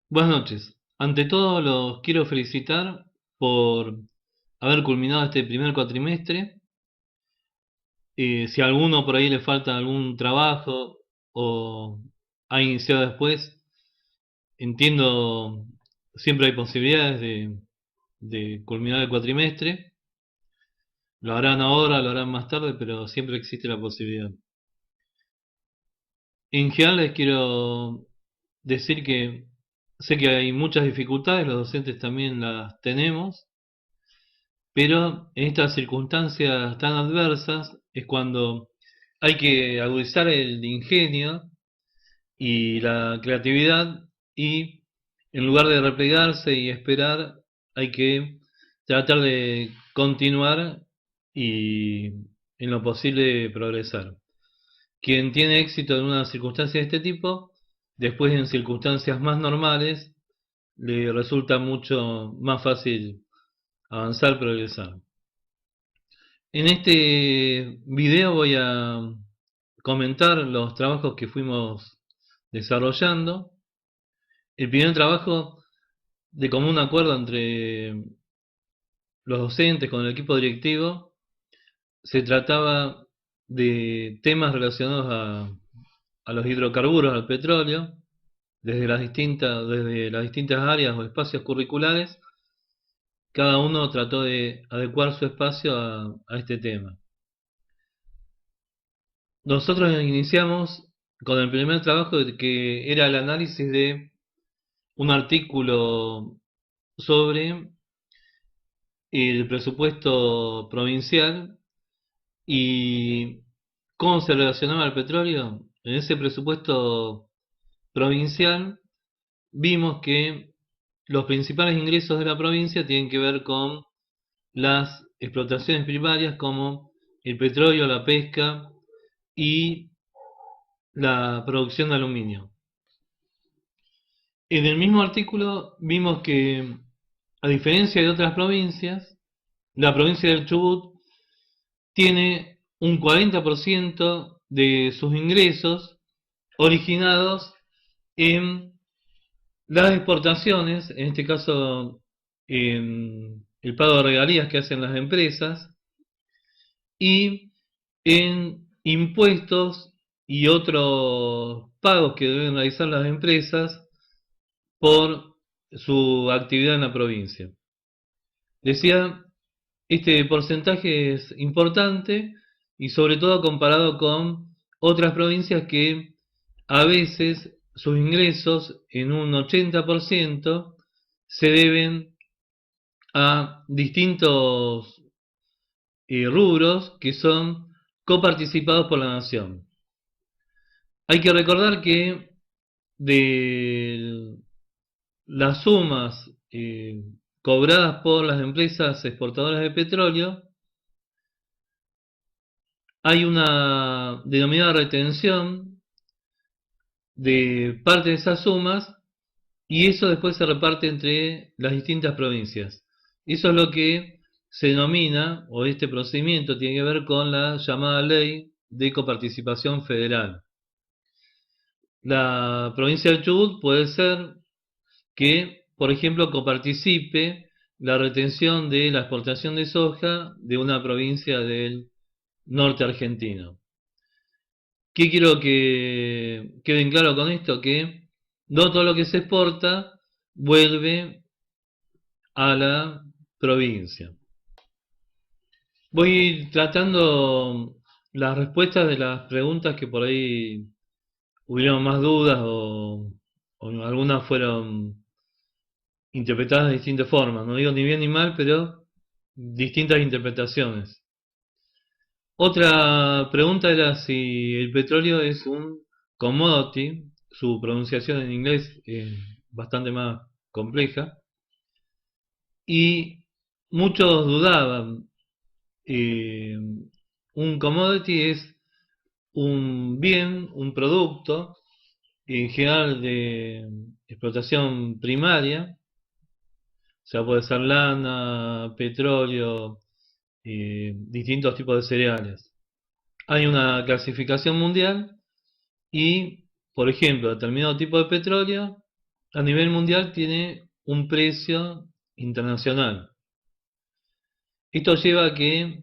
Buenas noches. Ante todo, los quiero felicitar por haber culminado este primer cuatrimestre. Si a alguno por ahí le falta algún trabajo o ha iniciado después, entiendo, siempre hay posibilidades de culminar el cuatrimestre. Lo harán ahora, lo harán más tarde, pero siempre existe la posibilidad. En general les quiero decir que sé que hay muchas dificultades, los docentes también las tenemos. Pero en estas circunstancias tan adversas es cuando hay que agudizar el ingenio y la creatividad y en lugar de replegarse y esperar, hay que tratar de continuar y en lo posible progresar. Quien tiene éxito en una circunstancia de este tipo, después en circunstancias más normales, le resulta mucho más fácil avanzar, progresar. En este video voy a comentar los trabajos que fuimos desarrollando. El primer trabajo, de común acuerdo entre los docentes con el equipo directivo, se trataba de temas relacionados a los hidrocarburos, al petróleo, desde las distintas áreas o espacios curriculares. Cada uno trató de adecuar su espacio a este tema. Nosotros iniciamos con el primer trabajo que era el análisis de un artículo sobre el presupuesto provincial y cómo se relacionaba el petróleo. En ese presupuesto provincial vimos que los principales ingresos de la provincia tienen que ver con las explotaciones primarias como el petróleo, la pesca y la producción de aluminio. En el mismo artículo vimos que, a diferencia de otras provincias, la provincia del Chubut tiene un 40% de sus ingresos originados en las exportaciones, en este caso en el pago de regalías que hacen las empresas, y en impuestos y otros pagos que deben realizar las empresas por su actividad en la provincia. Decía, este porcentaje es importante y sobre todo comparado con otras provincias que a veces sus ingresos en un 80% se deben a distintos rubros que son coparticipados por la nación. Hay que recordar que de las sumas cobradas por las empresas exportadoras de petróleo, hay una denominada retención de parte de esas sumas y eso después se reparte entre las distintas provincias. Eso es lo que se denomina, o este procedimiento tiene que ver con la llamada ley de coparticipación federal. La provincia del Chubut puede ser que, por ejemplo, coparticipe la retención de la exportación de soja de una provincia del norte argentino. ¿Qué quiero que queden claro con esto? Que no todo lo que se exporta vuelve a la provincia. Voy tratando las respuestas de las preguntas que por ahí hubieron más dudas o algunas fueron interpretadas de distintas formas. No digo ni bien ni mal, pero distintas interpretaciones. Otra pregunta era si el petróleo es un commodity, su pronunciación en inglés es bastante más compleja, y muchos dudaban. Un commodity es un bien, un producto, en general de explotación primaria, o sea, puede ser lana, petróleo, distintos tipos de cereales. Hay una clasificación mundial y, por ejemplo, determinado tipo de petróleo a nivel mundial tiene un precio internacional. Esto lleva a que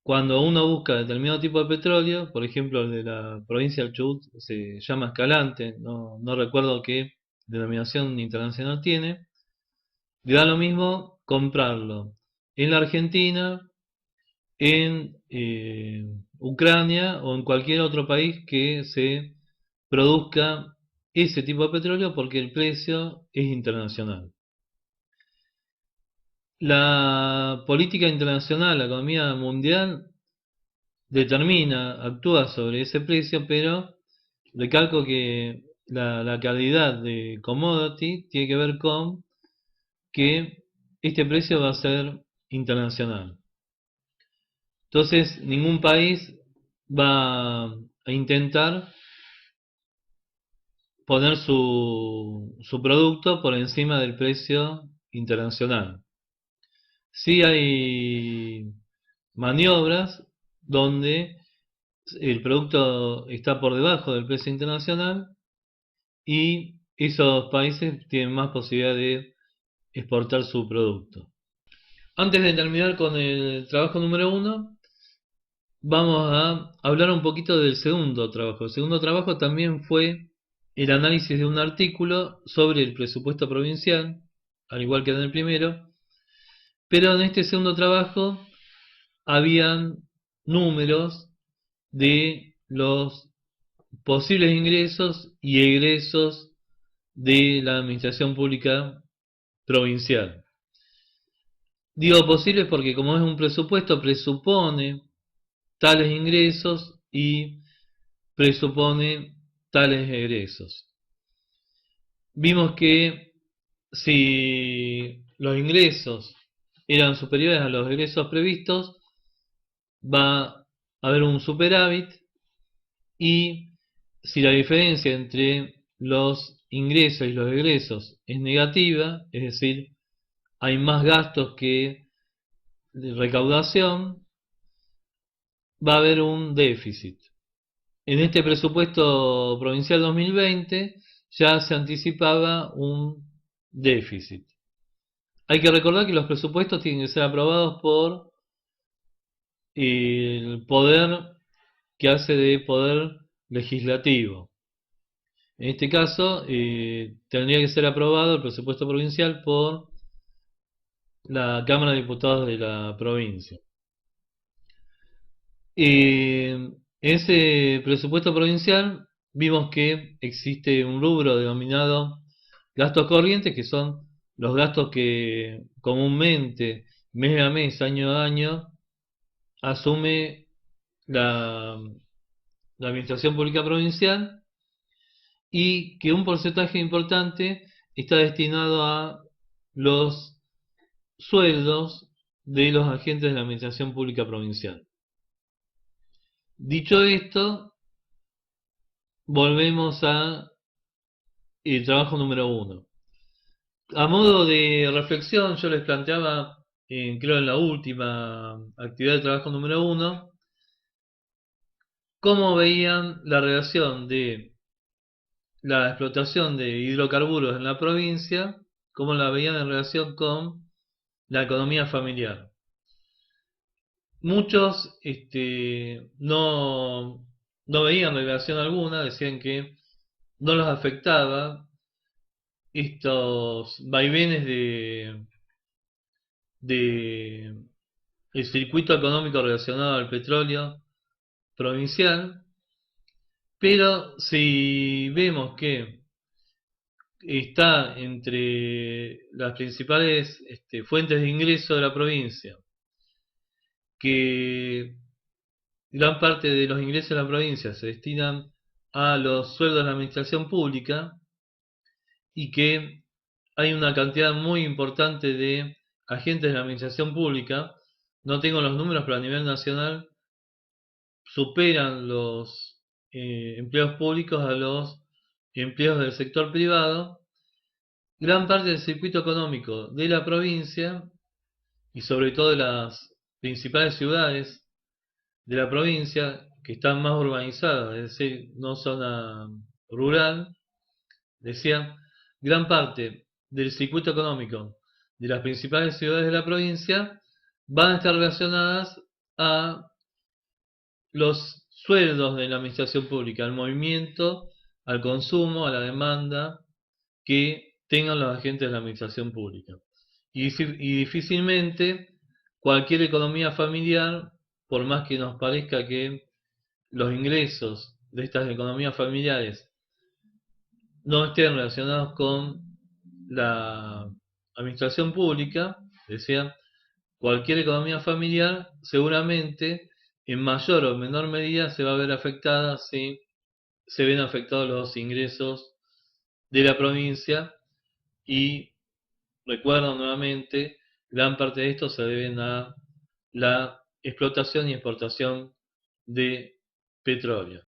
cuando uno busca determinado tipo de petróleo, por ejemplo el de la provincia del Chubut se llama Escalante, no recuerdo qué denominación internacional tiene, le da lo mismo comprarlo en la Argentina, en Ucrania o en cualquier otro país que se produzca ese tipo de petróleo porque el precio es internacional. La política internacional, la economía mundial, determina, actúa sobre ese precio, pero recalco que la calidad de commodity tiene que ver con que este precio va a ser internacional. Entonces, ningún país va a intentar poner su producto por encima del precio internacional. Sí hay maniobras donde el producto está por debajo del precio internacional y esos países tienen más posibilidad de exportar su producto. Antes de terminar con el trabajo número uno, vamos a hablar un poquito del segundo trabajo. El segundo trabajo también fue el análisis de un artículo sobre el presupuesto provincial, al igual que en el primero, pero en este segundo trabajo habían números de los posibles ingresos y egresos de la administración pública provincial. Digo posibles porque como es un presupuesto, presupone tales ingresos y presupone tales egresos. Vimos que si los ingresos eran superiores a los egresos previstos, va a haber un superávit, y si la diferencia entre los ingresos y los egresos es negativa, es decir, hay más gastos que recaudación, va a haber un déficit. En este presupuesto provincial 2020 ya se anticipaba un déficit. Hay que recordar que los presupuestos tienen que ser aprobados por el poder que hace de poder legislativo. En este caso, tendría que ser aprobado el presupuesto provincial por la Cámara de Diputados de la provincia. En ese presupuesto provincial vimos que existe un rubro denominado gastos corrientes, que son los gastos que comúnmente, mes a mes, año a año, asume la Administración Pública Provincial, y que un porcentaje importante está destinado a los sueldos de los agentes de la Administración Pública Provincial. Dicho esto, volvemos a el trabajo número uno. A modo de reflexión, yo les planteaba, creo en la última actividad de trabajo número uno, cómo veían la relación de la explotación de hidrocarburos en la provincia, cómo la veían en relación con la economía familiar. Muchos no veían relación alguna, decían que no los afectaba estos vaivenes de el circuito económico relacionado al petróleo provincial, pero si vemos que está entre las principales fuentes de ingreso de la provincia, que gran parte de los ingresos de la provincia se destinan a los sueldos de la administración pública, y que hay una cantidad muy importante de agentes de la administración pública, no tengo los números, pero a nivel nacional superan los empleos públicos a los empleos del sector privado. Gran parte del circuito económico de la provincia, y sobre todo de las principales ciudades de la provincia, que están más urbanizadas, es decir, no zona rural, decía, gran parte del circuito económico de las principales ciudades de la provincia van a estar relacionadas a los sueldos de la administración pública, al movimiento, al consumo, a la demanda que tengan los agentes de la administración pública. Y difícilmente cualquier economía familiar, por más que nos parezca que los ingresos de estas economías familiares no estén relacionados con la administración pública, decía, cualquier economía familiar seguramente en mayor o menor medida se va a ver afectada si se ven afectados los ingresos de la provincia y recuerdo nuevamente, gran parte de esto se deben a la explotación y exportación de petróleo.